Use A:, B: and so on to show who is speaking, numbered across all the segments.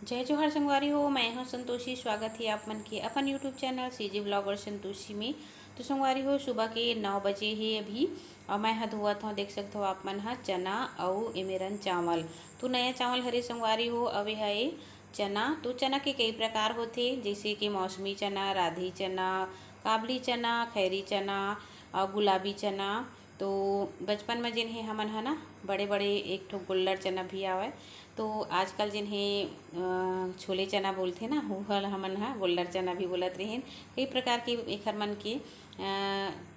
A: जय जोहर संगवारी हो। मैं हूं संतोषी। स्वागत है आप मन के अपन YouTube channel CG blogger Santoshi में। तो संगवारी हो सुबह के 9 बजे है अभी और मैं धोवत हूँ। देख सकते हो आप मन चना और एमेरन चावल। तो नया चावल हरे संगवारी हो। अवे है चना। तो चना के कई प्रकार होते जैसे कि मौसमी चना, राधी चना, काबली चना, खैरी चना और गुलाबी चना। तो बचपन में जिन्हें हमन है ना बड़े बड़े एक ठो गोल्लर चना भी आवे। तो आजकल जिन्हें छोले चना बोलते ना वो हमन हा गोल्लर चना भी बोलत रहें। कई प्रकार के एखर मन के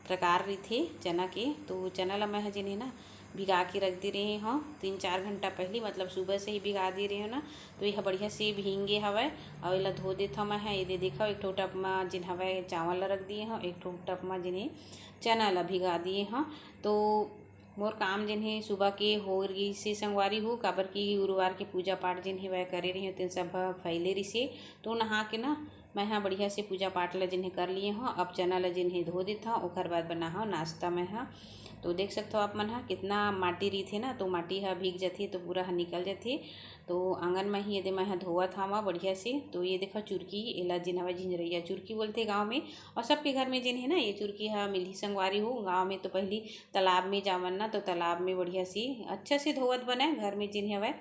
A: प्रकार रही चना के। तो चना ला मैं जिन्हें ना भिगा के रख दे रहे हो 3-4 घंटा पहले, मतलब सुबह से ही भिगा दे रहे हो ना। तो यह बढ़िया से भींगे हवय और इला धो देता मैं है। ये देखो एक ठो टप में जिन हवय चावल ला रख दिए हो, एक ठो टप में जिन्हें चना ला भिगा दिए हो। तो मोर काम जिन्हें सुबह के हो रही से संगवारी हो, काबर की गुरुवार के पूजा पाठ जिन्हें वह करे रही तेन सब फैले रही से। तो नहा के ना मैं हाँ बढ़िया से पूजा पाठ ला जिन्हें कर लिए हो। अब चना ला जिन्हें धो देता हूँ, ओकर बाद बना हो नाश्ता में हाँ। तो देख सकते हो आप मन कितना माटी रही थे ना, तो माटी भीग जाती तो पूरा निकल जाती। तो आंगन में ही यदि मैं धोआ था बढ़िया से। तो ये देखो चुरकी एला जिन हवा झिंझरैया चुरकी बोलते गाँव में, और सबके घर में जिन है ना ये चुरकी मिली संगवारी हो। गाँव में तो पहली तालाब में जावन ना, तो तालाब में बढ़िया सी अच्छा से धोवत बने। घर में जिन हवा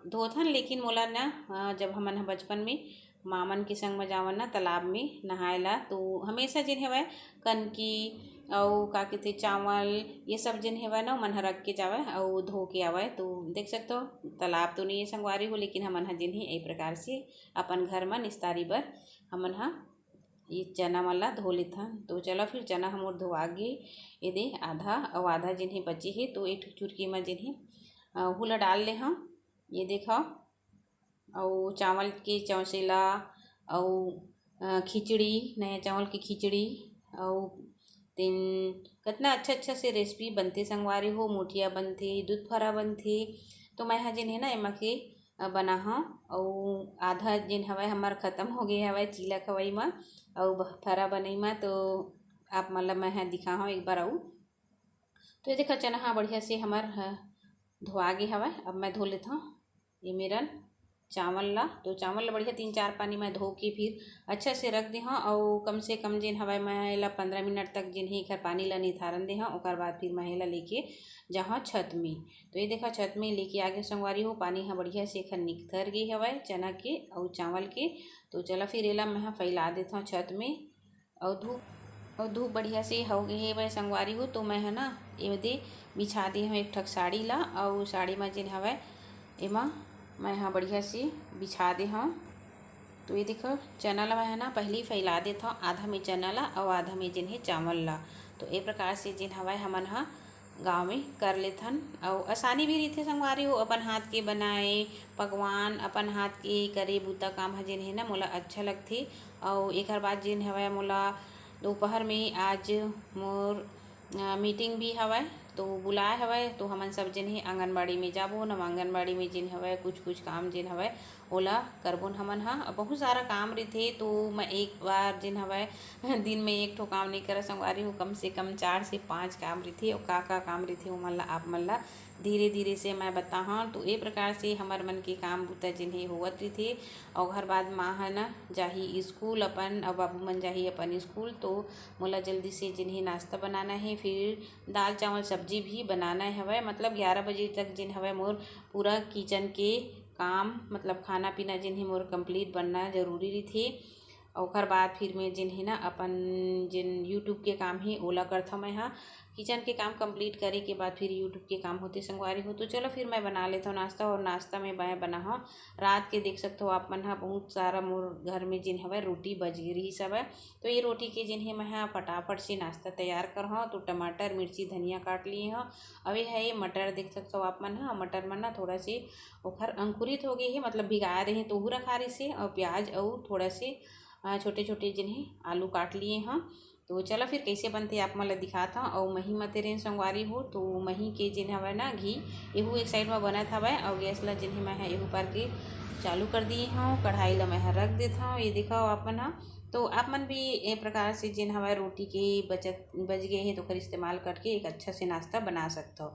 A: धोथन, लेकिन मोला ना जब हमन बचपन में मामन के संग में जावन ना तालाब में नहायला, तो हमेशा जिन हवा कनकी और का कहते चावल ये सब जिन है ना मन रख के जावे और धो के आवे। तो देख सकते हो तालाब तो नहीं है संगवारी हो, लेकिन हमन जिन है एक प्रकार से अपन घर में निस्तारी बर हमन ये चना वाला धो लेथन। तो चलो फिर चना हम धोआ गे ये दे आधा और आधा जिन्हें बचे है। तो एक चुरकी में जिन्हें हुला डाल ले हम। ये देखो और चावल के चौसेला और खिचड़ी, नया चावल की खिचड़ी और तीन कितना अच्छा से रेसिपी बनते संगवारी हो। मोठिया बनते, दूध फरा बनते। तो मैं जिन है ना एमा के बना हाँ। और आधा जिन हवा हमार ख़त्म हो गए हवा चीला खवाई में और फरा बनई में। तो आप मतलब मैं दिखा हूँ एक बार आऊँ। तो ये देखो चना बढ़िया से हमार धोआ गए हवा। अब मैं धो लेता हूँ ये मेरा चावल ला। तो चावल ला बढ़िया 3-4 पानी में धो के फिर अच्छा से रख दे हाँ। और कम से कम जिन हवा मैं ला 15 मिनट तक जिन्हें एकर पानी ला निथारन दे हाँ। ओकर बाद फिर मैं ला लेके जहाँ छत में। तो ये देखा छत में लेके आगे संगवारी हो। पानी बढ़िया से एखर निथर गई हवा चना के और चावल के। तो चला फिर एला मैं फैला देता हूँ छत में। और धूप बढ़िया से हो गई है वह संगवारी हो। तो मैं है ना ये दे बिछा दी हूँ एक ठक साड़ी ला, और साड़ी में जिन हवा एमा मैं बढ़िया से बिछा दे हूँ। तो ये देखो चना ला मैं है ना पहले ही फैला देता हूँ, आधा में चना ला और आधा में जिन्हें चावल ला। तो ये प्रकार से जिन हवा हमन गाँव में कर लेथन और आसानी भी रही संगवारी हो। अपन हाथ के बनाए पकवान, अपन हाथ के करे बूता काम जिन है ना मोला अच्छा लगते। और एक बाद जिन हवा मोला दोपहर में आज मोर मीटिंग भी हवा। तो बुलाए हवा। तो हमन सब जिन है आंगनबाड़ी में जाबो न, आंगनबाड़ी में जिन हवा कुछ काम जिन हवा ओला करबोन हमन बहुत सारा काम रही। तो मैं एक बार जिन हवा दिन में एक ठो काम नहीं कर संगवारी हो, कम से कम 4 से 5 काम रही। और का काम रही वो मन ला आप मन ला धीरे धीरे से मैं बता हाँ। तो ये प्रकार से हमार मन के काम बुता जिन्हें होवत रही। और घर बाद माँ है ना जाही स्कूल अपन और बाबू मन जाही अपन स्कूल। तो मोला जल्दी से जिन्हें नाश्ता बनाना है, फिर दाल चावल सब्जी भी बनाना है। मतलब 11 बजे तक जिन हवा मोर पूरा किचन के काम मतलब खाना पीना जिन्हें मोर कंप्लीट बनना जरूरी रही थे। और बाद फिर मैं जिन्हें ना अपन जिन यूट्यूब के काम ही ओला करता मैं किचन के काम कंप्लीट करे के बाद फिर यूट्यूब के काम होते संगवारी हो। तो चलो फिर मैं बना लेता हूँ नाश्ता। और नाश्ता में मैं बना हूँ रात के देख सकते हो आप मन बहुत सारा मोर घर में जिन हवा रोटी बच रही सब है। तो ये रोटी के जिन्हें मैं फटाफट से नाश्ता तैयार कर हूँ। तो टमाटर मिर्ची धनिया काट लिए हूँ। अभी है ये मटर देख सकते हो आप मन मटर में ना थोड़ा से ओखर अंकुरित हो गई है, मतलब भिगा रहे हैं तो वो रखा रही से। और प्याज और थोड़ा से छोटे छोटे जिन्हें आलू काट लिए हाँ। तो चलो फिर कैसे बनते आप मतलब दिखाता हूँ। और मही मते रेन संगवारी हो। तो मही के जिन हवा ना घी एहू एक साइड में बनत हवा। और गैस ला जिन्हें मैं एहू पर के चालू कर दिए हूँ। कढ़ाई ला मैं रख देता हूँ। ये देखो आप मन तो आप मन भी एक प्रकार से जिन हवा रोटी के बच गए हैं तो फिर इस्तेमाल करके एक अच्छा से नाश्ता बना सकते हो।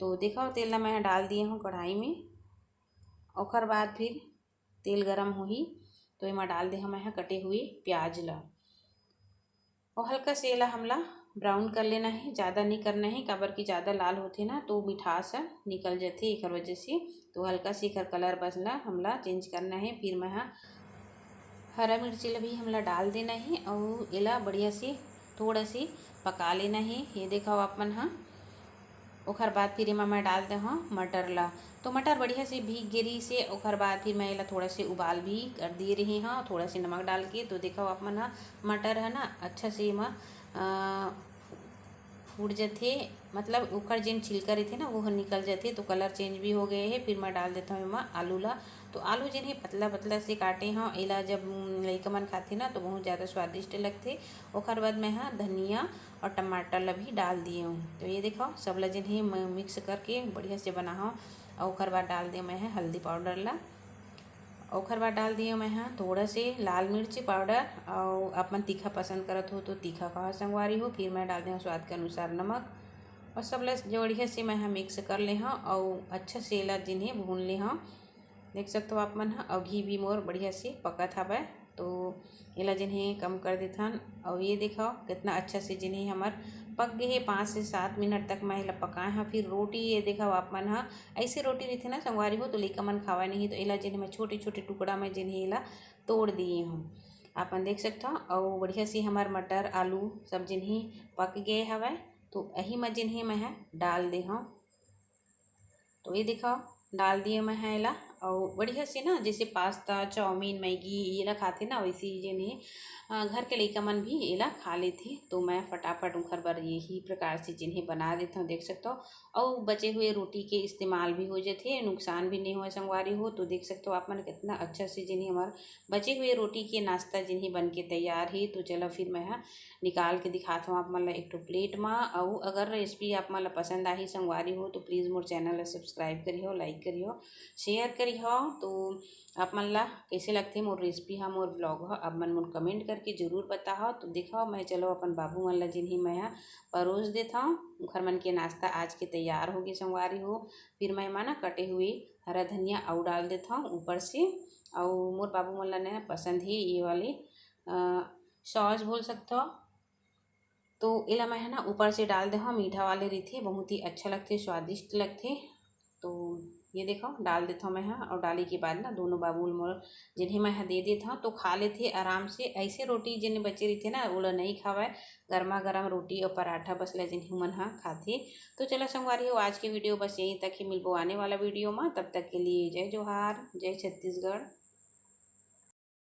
A: तो देखो तेल ला मैं डाल दिए हूँ कढ़ाई में। और बाद फिर तेल गरम होही तो एमा डाल दे हम यहाँ कटे हुए प्याज ला और हल्का से एला हमला ब्राउन कर लेना है, ज़्यादा नहीं करना है काबर कि ज़्यादा लाल होथे ना तो मिठास निकल जाथे एकर वजह से। तो हल्का से एकर कलर बस ला हमला चेंज करना है। फिर मैं हरा मिर्ची ला भी हमला डाल देना है और एला बढ़िया से थोड़ा से पका लेना है। ये देखो आप मन हाँ। ओखर बाद फिर एमा मैं डाल दे हाँ मटर ला। तो मटर बढ़िया से भीग गिरी से ओखर बाद फिर मैं एला थोड़ा से उबाल भी कर दे रही हाँ थोड़ा से नमक डाल के। तो देखो आप मन हाँ मटर है ना अच्छा से एमा फूट जाते, मतलब ओखर जेन छिलका रहते ना वो निकल जाते। तो कलर चेंज भी हो गए है। फिर मैं डाल देता हूँ एमा आलू ला। तो आलू जेन है पतला पतला से काटे हाँ एला जब लइका मन खाते ना तो बहुत ज़्यादा स्वादिष्ट लगते। ओखर बाद मैं हाँ धनिया और टमाटर ला भी डाल दिए हूँ। तो ये देखो सब ला जेन है मिक्स करके बढ़िया से बना हूँ। और ओखर बाद डाल दिया मैं हल्दी पाउडर ला। ओखर बाद डाल दिए मैं यहाँ थोड़ा से लाल मिर्च पाउडर और अपन तीखा पसंद करत हो तो तीखा कहा संगवारी हो। फिर मैं डाल दिया स्वाद के अनुसार नमक और सब ला बढ़िया से मैं यहाँ मिक्स कर ले हाँ और अच्छा से एला जिन्हें भून ले हाँ। देख सकते हो आप मन हाँ और घी भी मोर बढ़िया से पकत हवै। तो एला जिन्हें कम कर देथन और ये देखो कितना अच्छा से जिन्हें हमार पक गए है। 5 से 7 मिनट तक मैं एला पकाए हाँ। फिर रोटी ये देखो आप मन हाँ ऐसे रोटी रहती ना संगवारी हो तो लइका मन खावा नहीं तो एला जिन्हें मैं छोटे छोटे टुकड़ा में जिन्हें एला तोड़ दिए हूँ। आपन देख सकते हो और बढ़िया से हमार मटर आलू सब जिन्हें पक गए हवै। तो यही में जिन्हें मैं डाल दे हूँ। तो ये देखो डाल दिए मैं है एला और बढ़िया से ना जैसे पास्ता चाउमीन मैगी ये ला खाते ना वैसे जिन्हें घर के लइका मन भी एला खा लेते। तो मैं फटाफट उखर बर यही प्रकार से जिन्हें बना देता हूँ देख सकते हो। और बचे हुए रोटी के इस्तेमाल भी हो जाते, नुकसान भी नहीं हो संगवारी हो। तो देख सकते हो आप मन कितना अच्छा से जिन्हें हमारे बचे हुए रोटी के नाश्ता जिन्हें बन के तैयार है। तो चलो फिर मैं निकाल के दिखाता हूँ आप मन ला एक प्लेट में। और अगर रेसिपी आप मन ला पसंद आई संगवारी हो तो प्लीज़ मोर चैनल ला सब्सक्राइब करियो, लाइक करियो, शेयर करियो। तो आप मन ला कैसे लगते मोर रेसिपी हाँ मोर ब्लॉग हो आप मन मोर कमेंट करके जरूर बताओ। तो देखो मैं चलो अपन बाबू मन ला जिन्हें मैं परोस देता हूँ। घर मन के नाश्ता आज के तैयार होगी संगवारी हो। फिर मैं ना कटे हुए हरा धनिया और डाल देता हूँ ऊपर से। और मोर बाबू मन ला ने पसंद ही ये वाली सॉस बोल सकते हो। तो एला मैं ना ऊपर से डाल दे हाँ मीठा वाले रही बहुत ही अच्छा लगते स्वादिष्ट लगते। तो ये देखो डाल देता हूँ मैं हाँ और डाली के बाद ना दोनों बाबूल मोर जिन्हें मैं दे देता हूँ तो खा लेते आराम से। ऐसे रोटी जिन्हें बचे रही थे ना वो नहीं खावा गर्मा गर्म रोटी और पराठा बस ला जिन्हें मन हाँ खाते। तो चलो संगवारी हो आज की वीडियो बस यहीं तक ही मिलबो आने वाला वीडियो में। तब तक के लिए जय जोहार, जय छत्तीसगढ़।